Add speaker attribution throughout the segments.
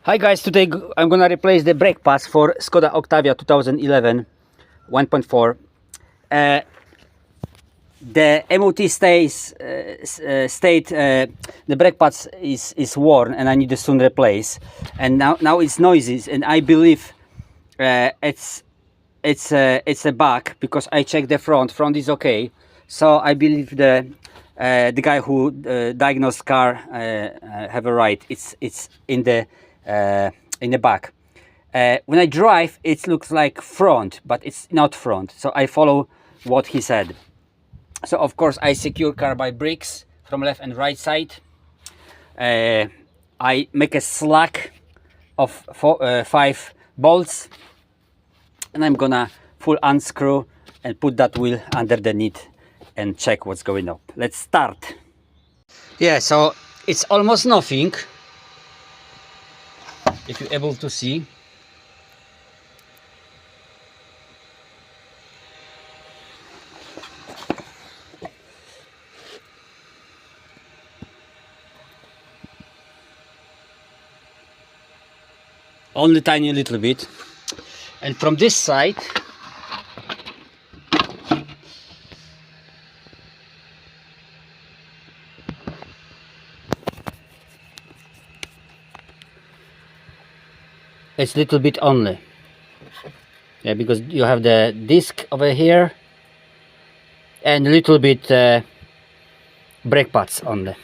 Speaker 1: Hi guys, today I'm gonna replace the brake pads for Skoda Octavia 2011 1.4. The MOT state the brake pads is worn and I need to soon replace. And now it's noises, and I believe it's a bug because I checked the front. Front is okay, so I believe the guy who diagnosed car have a right. It's in the back. When I drive, it looks like front, but it's not front. So I follow what he said. So of course I secure car by bricks from left and right side. I make a slack of 5 bolts, and I'm gonna full unscrew and put that wheel underneath and check what's going on. Let's start. Yeah, so it's almost nothing, if you're able to see. Only tiny little bit. And from this side it's little bit only. Yeah, because you have the disc over here and a little bit brake pads only.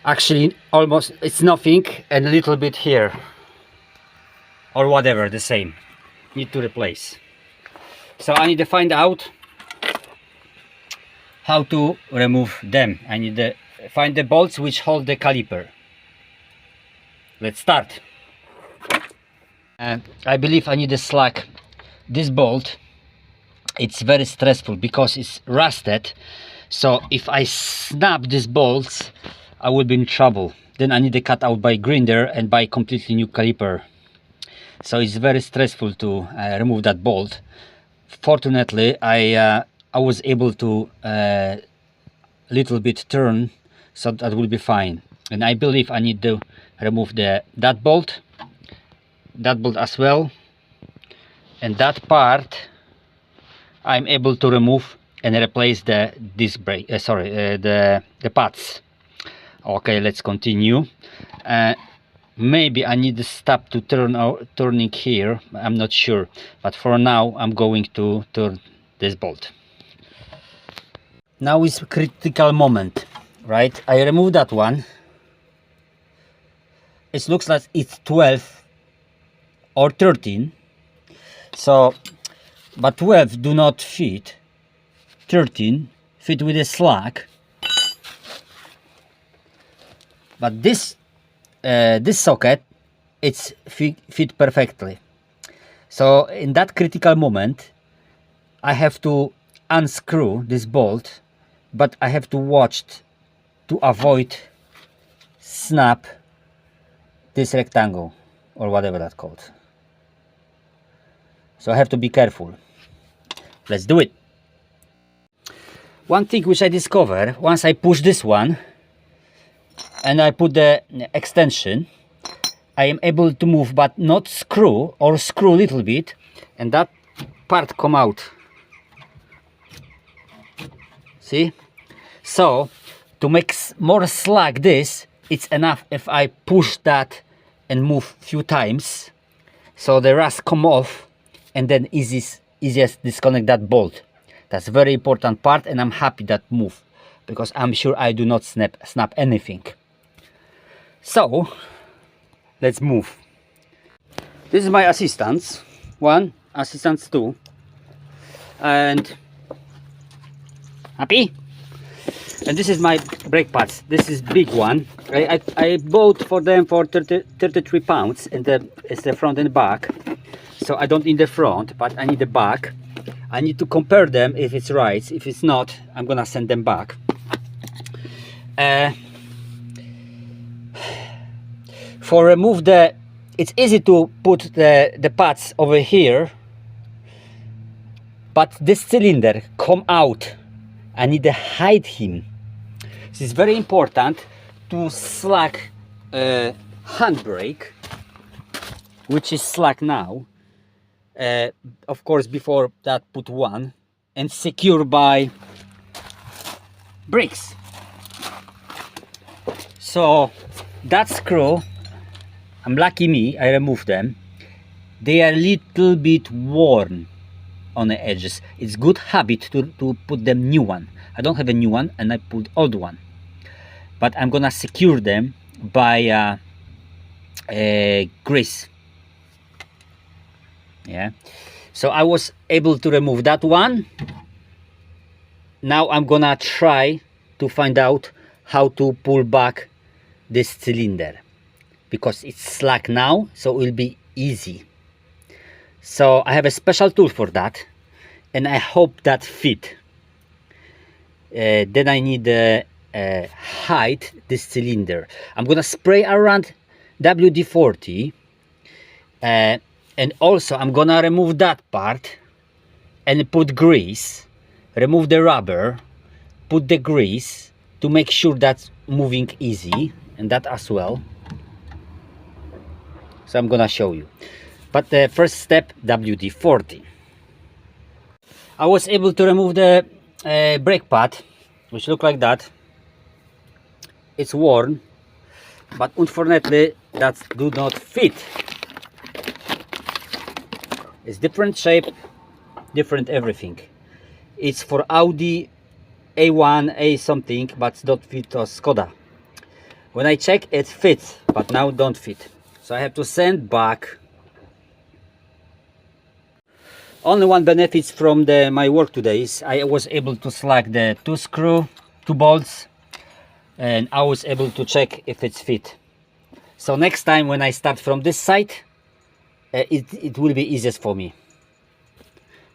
Speaker 1: Actually almost it's nothing, and a little bit here or whatever, the same. Need to replace. So I need to find out how to remove them. I need to find the bolts which hold the caliper. Let's start. I believe I need to slack this bolt. It's very stressful because it's rusted, so if I snap these bolts I will be in trouble. Then I need to cut out by grinder and buy completely new caliper. So it's very stressful to remove that bolt. Fortunately I was able to little bit turn, so that will be fine. And I believe I need to remove that bolt as well, and that part I'm able to remove and replace the disc brake, the pads. Okay, let's continue. Maybe I need to stop to turning here, I'm not sure, but for now I'm going to turn this bolt. Now is critical moment, right? I remove that one. It looks like it's 12 or 13, so but 12 do not fit, 13 fit with a slack, but this socket it's fit perfectly. So in that critical moment I have to unscrew this bolt, but I have to watch to avoid snap this rectangle or whatever that's called. So I have to be careful. Let's do it. One thing which I discovered, once I push this one and I put the extension, I am able to move but not screw, or screw a little bit, and that part come out. See? So to make more slack this, it's enough if I push that and move few times, so the rust come off, and then easiest disconnect that bolt. That's very important part, and I'm happy that move, because I'm sure I do not snap anything. So let's move. This is my assistants 1, assistants 2, and happy. And this is my brake pads. This is big one. I bought for them for 33 pounds, and it's the front and back. So I don't need the front, but I need the back. I need to compare them if it's right. If it's not, I'm gonna send them back. For remove it's easy to put the pads over here, but this cylinder come out. I need to hide him. This is very important to slack handbrake, which is slack now. Of course, before that put one, and secure by bricks. So that screw, I'm lucky me, I removed them. They are a little bit worn on the edges. It's good habit to put them new one. I don't have a new one and I put old one, but I'm gonna secure them by grease. Yeah, so I was able to remove that one. Now I'm gonna try to find out how to pull back this cylinder, because it's slack now, so it will be easy. So I have a special tool for that, and I hope that fit. Then I need hide this cylinder. I'm gonna spray around WD-40, and also I'm gonna remove that part and put grease, remove the rubber, put the grease to make sure that's moving easy, and that as well. So I'm gonna show you, but the first step, WD-40. I was able to remove the brake pad, which look like that. It's worn, but unfortunately that do not fit. It's different shape, different everything. It's for Audi A1, A something, but don't fit to Skoda. When I check, it fits, but now don't fit. So I have to send back. Only one benefit from my work today is I was able to select the two bolts, and I was able to check if it's fit. So next time when I start from this side, it will be easiest for me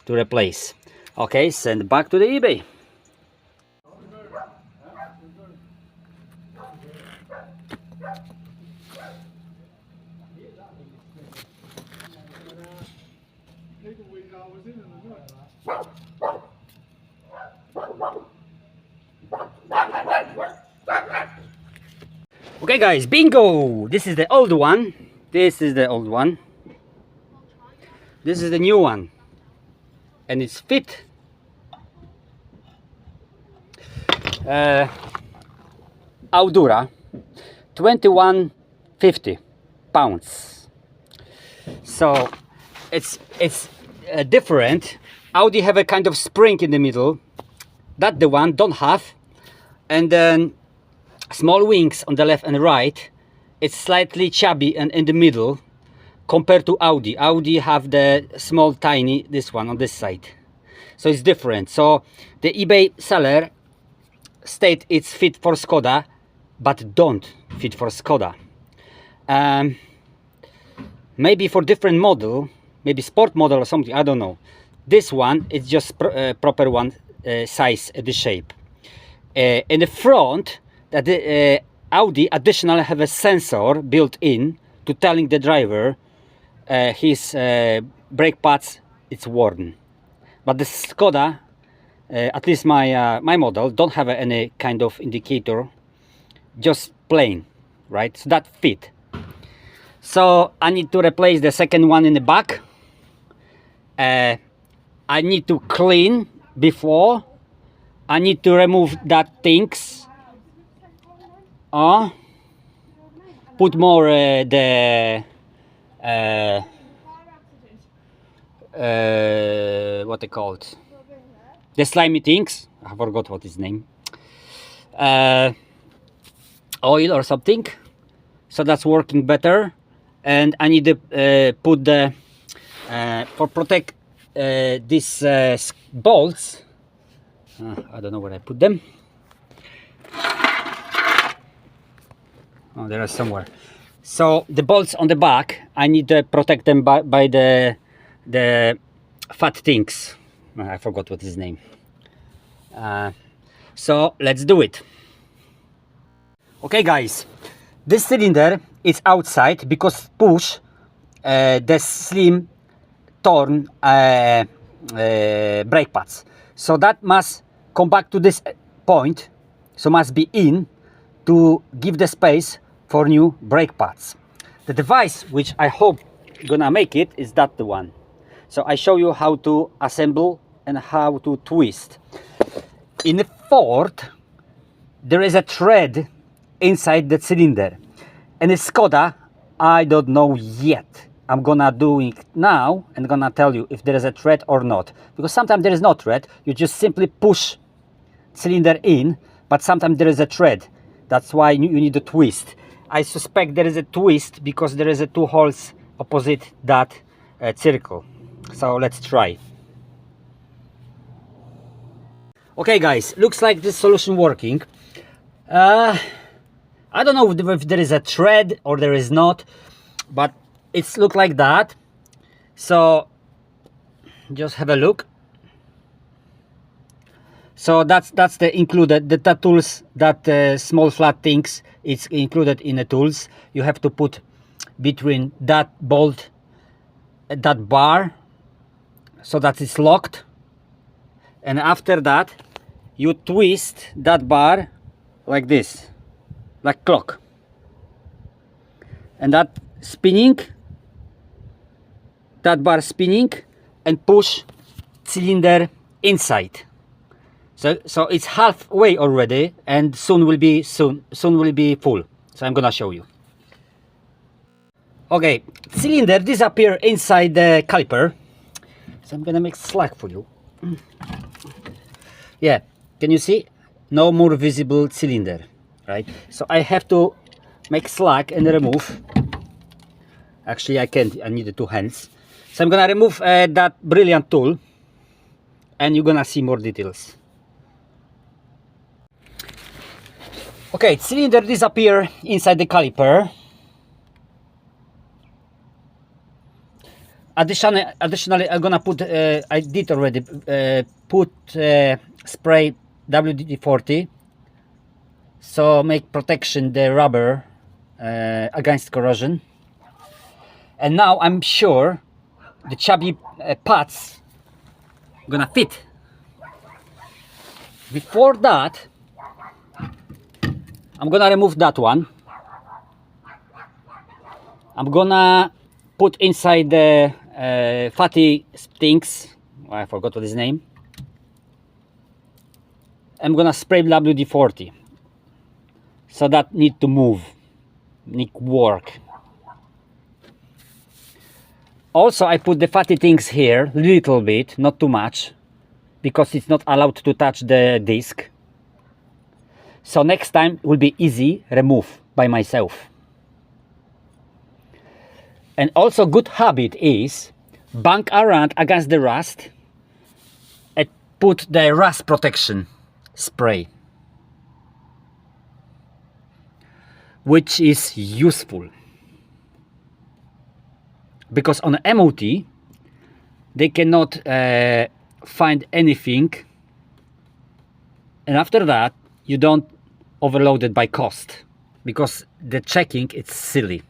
Speaker 1: to replace. Okay, send back to the eBay. Okay guys, bingo! This is the old one. This is the old one. This is the new one. And it's fit. Audura, 2150 pounds. So it's different. Audi have a kind of spring in the middle. That the one don't have. And then small wings on the left and right. It's slightly chubby and in the middle compared to Audi. Audi have the small tiny, this one on this side. So it's different. So the eBay seller state it's fit for Skoda, but don't fit for Skoda. Maybe for different model, maybe sport model or something, I don't know. This one is just proper one size, the shape. In the front, that the Audi additional have a sensor built in to telling the driver his brake pads it's worn. But the Skoda, at least my model, don't have any kind of indicator, just plain, right? So that fit. So I need to replace the second one in the back. I need to clean before. I need to remove that things. Put more what they called, the slimy things. I forgot what his name. Oil or something. So that's working better. And I need to put the for protect these bolts. I don't know where I put them. Oh, there are somewhere. So the bolts on the back, I need to protect them by the fat things. I forgot what his name. So let's do it. Okay guys, this cylinder is outside because push the slim torn brake pads. So that must come back to this point, so must be in to give the space for new brake pads. The device which I hope gonna make it is that the one. So I show you how to assemble and how to twist. In the Ford, there is a thread inside the cylinder, and in Skoda, I don't know yet. I'm gonna do it now and gonna tell you if there is a thread or not, because sometimes there is no thread. You just simply push cylinder in, but sometimes there is a thread. That's why you need a twist. I suspect there is a twist because there is a 2 holes opposite that circle. So let's try. Okay guys, looks like this solution working. I don't know if there is a thread or there is not, but it's look like that. So just have a look. So that's the included, the tools, that small flat things, it's included in the tools. You have to put between that bolt, that bar, so that it's locked. And after that, you twist that bar like this, like clock. And that spinning, that bar spinning, and push cylinder inside. So it's halfway already, and soon will be full. So I'm gonna show you. Okay, cylinder disappear inside the caliper. So I'm gonna make slack for you. Yeah, can you see? No more visible cylinder, right? So I have to make slack and remove. Actually, I can't. I need 2 hands. So I'm gonna remove that brilliant tool, and you're gonna see more details. Okay, cylinder disappear inside the caliper. Additionally, I'm gonna put, I did already put spray WD-40, so make protection the rubber against corrosion. And now I'm sure the chubby pads gonna fit. Before that, I'm gonna remove that one. I'm gonna put inside the fatty things. I forgot what his name. I'm gonna spray WD-40. So that need to move, need work. Also, I put the fatty things here, little bit, not too much, because it's not allowed to touch the disc. So next time will be easy remove by myself. And also good habit is bang around against the rust and put the rust protection spray, which is useful because on MOT they cannot find anything, and after that you don't overload it by cost, because the checking it's silly.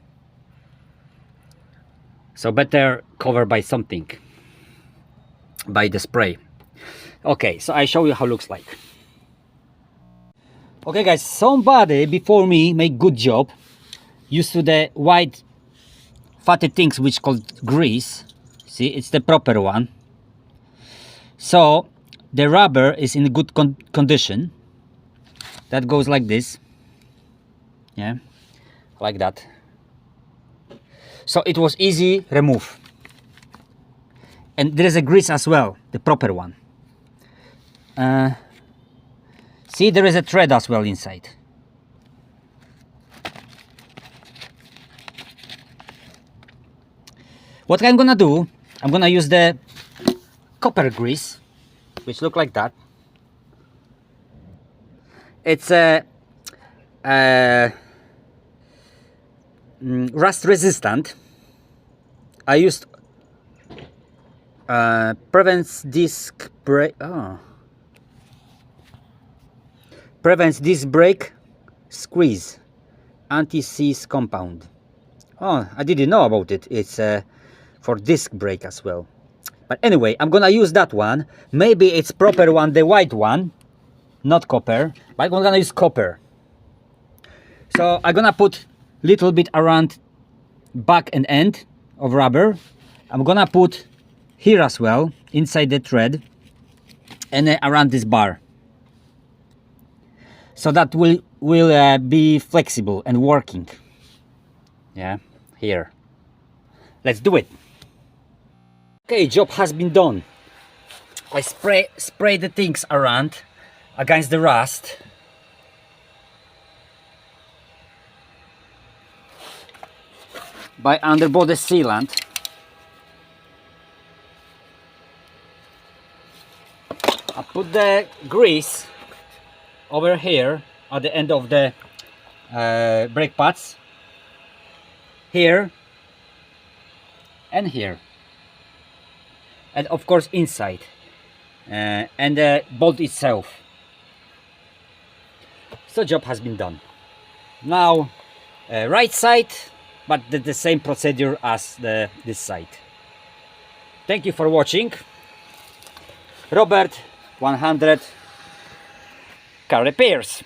Speaker 1: So better cover by something, by the spray. Okay, so I show you how it looks like. Okay guys, somebody before me make good job, used to the white fatty things which called grease. See, it's the proper one. So the rubber is in good condition. That goes like this, yeah, like that. So it was easy remove. And there is a grease as well, the proper one. See, there is a thread as well inside. What I'm gonna do, I'm gonna use the copper grease, which look like that. It's a rust resistant. I used prevents disc break. Prevents disc break, squeeze, anti-seize compound. Oh, I didn't know about it. It's for disc brake as well. But anyway, I'm gonna use that one. Maybe it's proper one, the white one, not copper. But I'm gonna use copper. So I'm gonna put little bit around back and end of rubber. I'm gonna put here as well, inside the thread, and around this bar, so that will be flexible and working. Yeah, here. Let's do it. Okay, job has been done. I spray the things around against the rust. By underbody sealant. I put the grease over here at the end of the brake pads, here and here, and of course inside, and the bolt itself. So job has been done. Now right side, but the same procedure as this side. Thank you for watching. Robert 100 Car Repairs.